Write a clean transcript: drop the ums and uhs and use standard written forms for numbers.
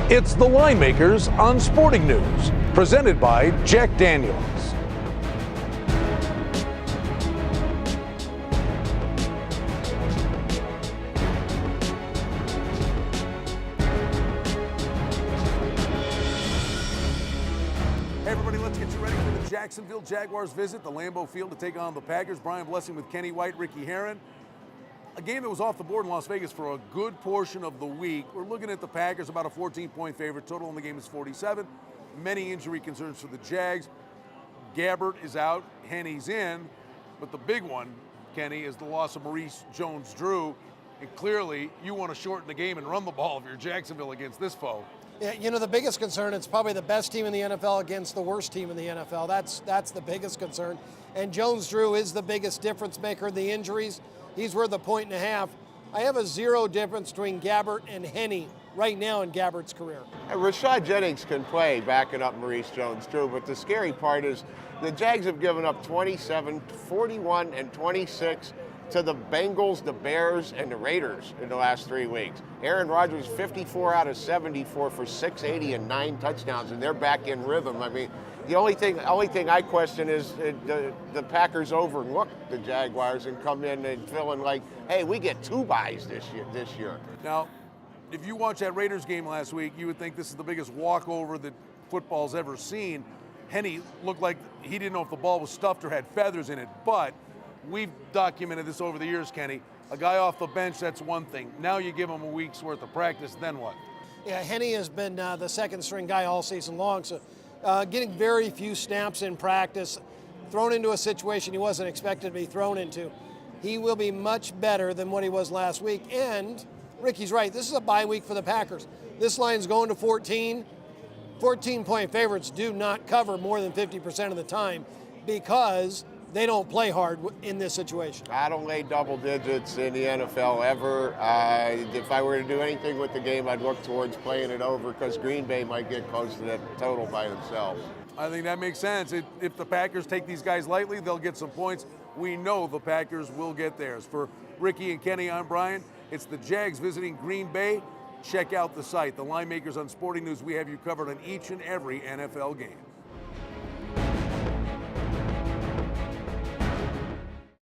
It's the Line Makers on Sporting News, presented by Jack Daniels. Hey everybody, let's get you ready for the Jacksonville Jaguars visit the Lambeau Field to take on the Packers. Brian Blessing with Kenny White, Ricky Herron. A game that was off the board in Las Vegas for a good portion of the week. We're looking at the Packers, about a 14-point favorite. Total in the game is 47. Many injury concerns for the Jags. Gabbert is out, Henny's in. But the big one, Kenny, is the loss of Maurice Jones-Drew. And clearly, you want to shorten the game and run the ball if you're Jacksonville against this foe. Yeah, you know, the biggest concern, it's probably the best team in the NFL against the worst team in the NFL. That's the biggest concern. And Jones-Drew is the biggest difference maker in the injuries. He's worth a point and a half. I have a zero difference between Gabbert and Henny right now in Gabbert's career. Rashad Jennings can play backing up Maurice Jones-Drew, but the scary part is the Jags have given up 27, 41, and 26 to the Bengals, the Bears, and the Raiders in the last 3 weeks. Aaron Rodgers, 54 out of 74 for 680 and 9 touchdowns, and they're back in rhythm. I mean, the only thing I question is the Packers overlook the Jaguars and come in and feeling like, hey, we get 2 byes this year. Now, if you watch that Raiders game last week, you would think this is the biggest walkover that football's ever seen. Henny looked like he didn't know if the ball was stuffed or had feathers in it, but we've documented this over the years, Kenny. A guy off the bench, that's one thing. Now you give him a week's worth of practice, then what? Yeah, Henny has been the second string guy all season long, so getting very few snaps in practice, thrown into a situation he wasn't expected to be thrown into. He will be much better than what he was last week. And Ricky's right, this is a bye week for the Packers. This line's going to 14. 14-point favorites do not cover more than 50% of the time because they don't play hard in this situation. I don't lay double digits in the NFL ever. If I were to do anything with the game, I'd look towards playing it over because Green Bay might get close to that total by themselves. I think that makes sense. If the Packers take these guys lightly, they'll get some points. We know the Packers will get theirs. For Ricky and Kenny, I'm Brian. It's the Jags visiting Green Bay. Check out the site, the Line Makers on Sporting News. We have you covered on each and every NFL game.